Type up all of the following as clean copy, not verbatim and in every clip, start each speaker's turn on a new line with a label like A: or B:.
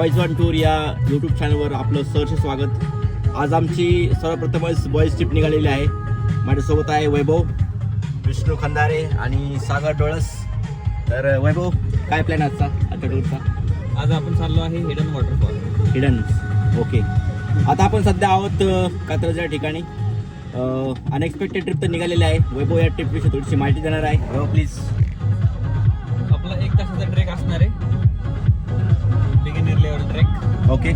A: Boys on tour या YouTube चॅनलवर आपलं सहर्ष स्वागत. आज आमची सर्वप्रथमच बॉईज ट्रिप निघालेली आहे. माझ्यासोबत आहे वैभव, विष्णू खंदारे आणि सागर डोळस. तर वैभव, काय प्लॅन आजचा टूरचा?
B: आज आपण चाललो आहे हिडन वॉटरफॉल.
A: Hidden, okay. आता आपण सध्या आहोत कात्रजच्या ठिकाणी. अनएक्सपेक्टेड ट्रिप तर निघालेली आहे. वैभव या ट्रिपविषयी थोडीशी माहिती देणार आहे. वैभव प्लीज.
B: आपला 1 तासाचा ट्रेक असणार आहे, बिगिनर लेवल ट्रेक.
A: ओके.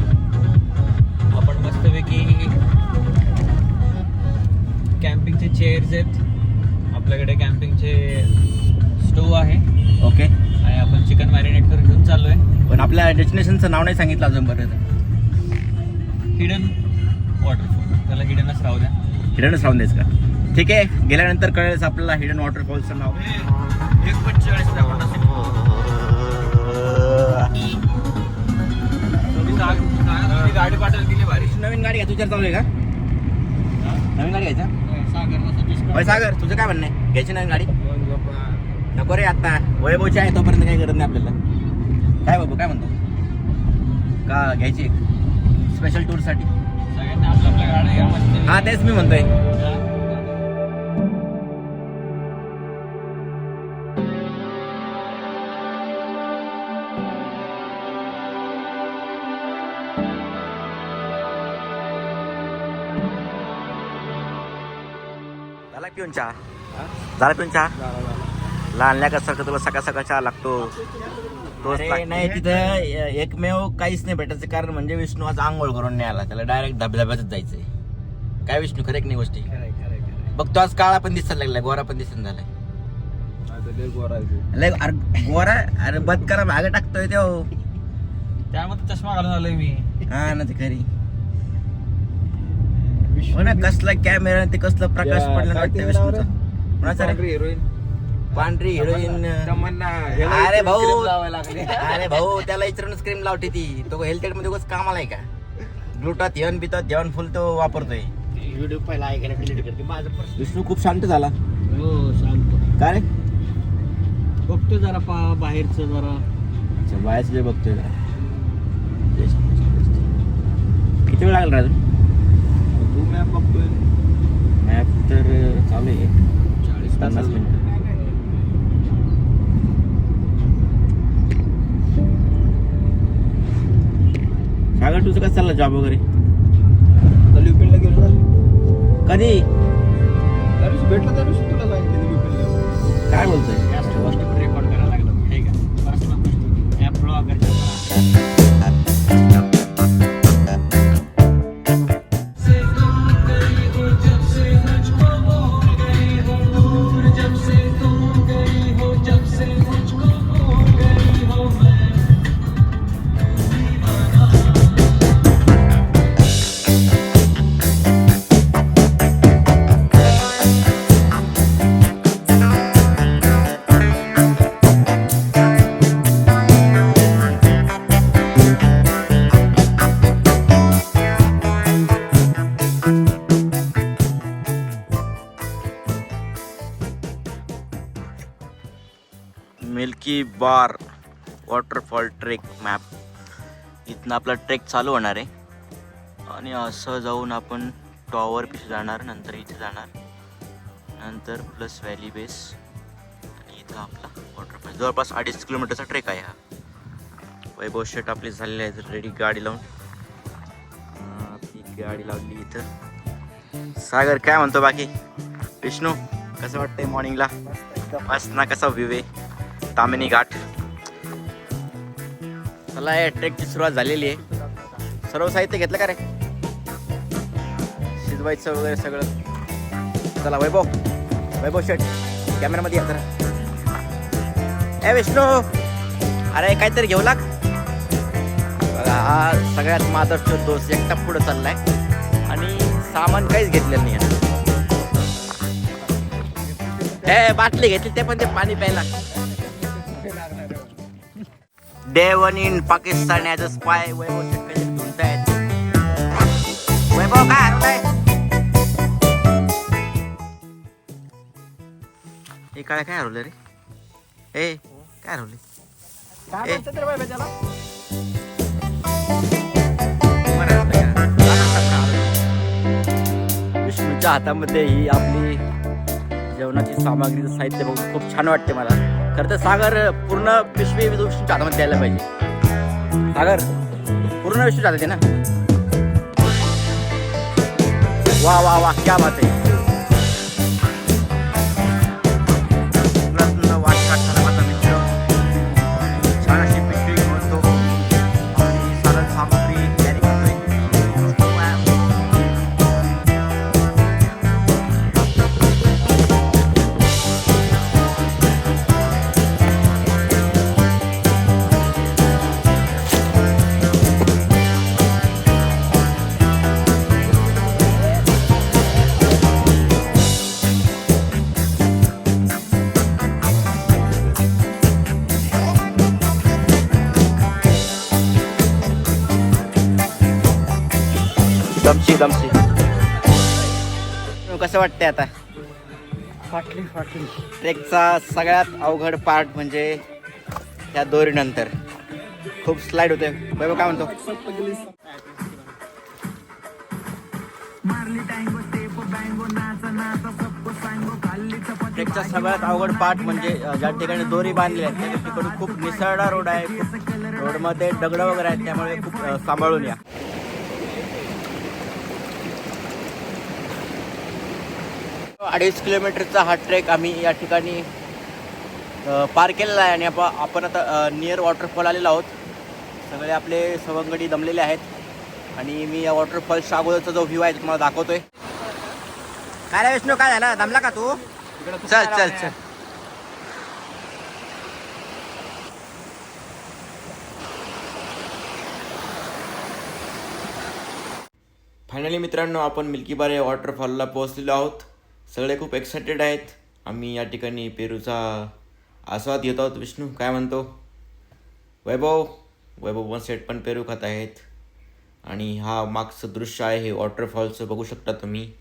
B: आपण मस्तपैकी कॅम्पिंगचे चेअर्स आहेत, आपल्याकडे कॅम्पिंगचे स्टोव्ह आहे.
A: ओके.
B: आणि आपण चिकन मॅरिनेट करून घेऊन चाललोय.
A: पण आपल्या डेस्टिनेशनचं नाव नाही सांगितलं अजूनपर्यंत.
B: हिडन वॉटरफॉल, त्याला हिडनच राहू द्या.
A: हिडनच राहून द्यायचं का? ठीक आहे, गेल्यानंतर कळेलच आपल्याला हिडन वॉटरफॉलचं नाव.
B: 1:45 गाडी पाठवली दिली भारी.
A: नवीन गाडी घ्या, तुझ्यावर चालू आहे का? नवीन गाडी घ्यायचा? होय सागर, तुझं काय म्हणणं आहे? घ्यायची नवीन गाडी? नको रे, आता वैभवची आहे तोपर्यंत काही गरज नाही आपल्याला. काय बाबू, काय म्हणतो? का घ्यायची स्पेशल टूरसाठी?
B: सगळ्यांनी आपल्या आपल्या गाड्या घ्या मस्त.
A: हा, तेच मी म्हणतोय. झाला पिऊन चहा? झाला पिऊन चहा? लहान लेकरासारखं तुला सकाळ सकाळ चहा लागतो. नाही, तिथं एकमेव काहीच नाही भेटायचं कारण म्हणजे विष्णू आज आंघोळ करून नाही आला. त्याला डायरेक्ट धबधब्यातच जायचंय. काय विष्णू, खरं एक नाही गोष्टी? बघ, तो आज काळा पण दिसायला लागलाय, गोरा पण दिसायला झालाय. गोरा, अरे बदकारा मागे टाकतोय तो.
B: त्यामध्ये चष्मा घालून आलोय मी.
A: हा ना, ते खरी. हो ना, कसला कॅमेरा ते कसलं प्रकाश पडलं वाटतं विष्णूचा. कोणाचा रे?
B: हिरोईन,
A: पांढरी हिरोईन. अरे भाऊ, त्याला इचरूनच क्रीम लावते ती. तो हेल्थ मध्ये उगाच कामाला आहे का? ग्लुटात येऊन बितात जेवण फुल तो वापरतोय.
C: व्हिडिओ पहिला ऐकायला डिलीट करते माझं प्रश्न.
A: विष्णू खूप शांत झाला.
C: हो, शांत.
A: का रे?
C: बघतो जरा बाहेरचं जरा.
A: अच्छा, बाहेरचं जे बघतोय का? किती वेळ लागला अजून?
B: तू मॅप बघतोय?
A: मॅप तर चालू आहे 40-50 मिनिटं. सागर, तुझं कसं चाललं जॉब वगैरे?
B: ल्युपिनला गेलो ना.
A: कधी?
B: त्या दिवशी भेटलं, त्या दिवशी तुला सांगितलं ल्युपिनला.
A: काय बोलतोय?
C: जास्त गोष्टी पण रेकॉर्ड करायला लागलं. ठीक आहे, पर्सनल गोष्टी ॲप ब्लॉगरच्या.
A: मिल्की बार वॉटरफॉल ट्रेक मॅप. इथनं आपला ट्रेक चालू होणार आहे आणि असं जाऊन आपण टॉवर पिशे जाणार, नंतर इथे जाणार, नंतर प्लस व्हॅली बेस आणि इथं आपला वॉटरफॉल. जवळपास 2.5 किलोमीटरचा ट्रेक आहे हा. वैभव शेट आपली झालेली आहे रेडी गाडी लावून. आपली गाडी लावली इथं. सागर, काय म्हणतो बाकी? विष्णू, कसं वाटतंय मॉर्निंगला? मस्त ना, कसा व्ह्यू आहे तामिनी घाट. चला, या ट्रेकची सुरुवात झालेली आहे. सर्व साहित्य घेतलं का रे? शिजवायचं वगैरे सगळं. चला वैभव शेट, कॅमेरामध्ये या जरा. ए विष्णू, अरे काहीतरी घेऊ लाग. बघा, हा सगळ्यात मादरचा दोस्त एकटा पुढं चाललाय आणि सामान काहीच घेतलेलं नाही. ए, बाटली घेतली, ते पण ते पाणी प्यायला. Day 1 in Pakistan as a spy. वैभव शेट धुंडतायत. वैभव, काय हरवलंय? हे काय हरवलं रे? ए, काय हरवले?
C: काय म्हणतात रे बाबा त्याला?
A: विष्णूच्या हातामध्ये ही आपली जेवणाची सामग्रीचं साहित्य बघून खूप छान वाटते मला. खरं तर सागर पूर्ण पिशवी विष्णूच्या हातामध्ये द्यायला पाहिजे. सागर पूर्ण विष्णूच्या हातात आहे ना. वा वा वा, क्या बात आहे. वाट काढताना माझा मित्र छान अशी पिशवी घेऊन तो आपली साधन सामग्री तयारी करतोय. दमशी कसं वाटतंय आता.
C: फाटली
A: ट्रेकचा सगळ्यात अवघड पार्ट म्हणजे त्या दोरीनंतर खूप स्लाइड होते. बाबा काय म्हणतो. ट्रेकचा सगळ्यात अवघड पार्ट म्हणजे ज्या ठिकाणी दोरी बांधली आहे त्या ठिकाणी खूप निसरडा रोड आहे. रोडमध्ये दगड वगैरे आहेत, त्यामुळे खूप सांभाळून या. 2.5 किलोमीटरचा हा ट्रेक आम्ही या ठिकाणी पार केलेला आहे आणि आपण आता नियर वॉटरफॉल आलेलो आहोत. सगळे आपले सवंगडी दमलेले आहेत आणि मी या वॉटरफॉलच्या अगोदरचा जो व्ह्यू आहे तो तुम्हाला दाखवतोय. काय रे विष्णू, काय झालं, दमला का तू. चल चल चल. फायनली मित्रांनो, आपण मिल्कीबार या वॉटरफॉलला पोहोचलेलो आहोत. सगळे खूप एक्सायटेड आहेत. आम्ही या ठिकाणी पेरूचा आस्वाद घेत आहोत. विष्णू काय म्हणतो. वैभव पण सेट पण पेरू खात आहेत. आणि हा मागचं दृश्य आहे हे वॉटरफॉलचं, बघू शकता तुम्ही.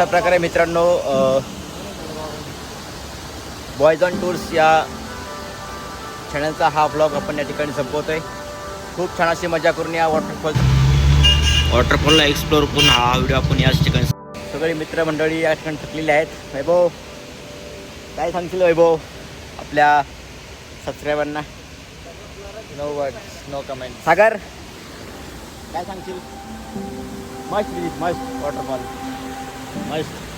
A: अशा प्रकारे मित्रांनो बॉयज ऑन टूर्स या चॅनलचा हा ब्लॉग आपण या ठिकाणी संपवतोय. खूप छान अशी मजा करून या वॉटरफॉलला एक्सप्लोअर करून हा व्हिडिओ आपण याच ठिकाणी. सगळी मित्रमंडळी या ठिकाणी थकलेली आहेत. वैभव काय सांगशील वैभव आपल्या सबस्क्रायबरना?
C: No words, no comment.
A: Sagar काय सांगशील? मस्त वॉटरफॉल मस्त.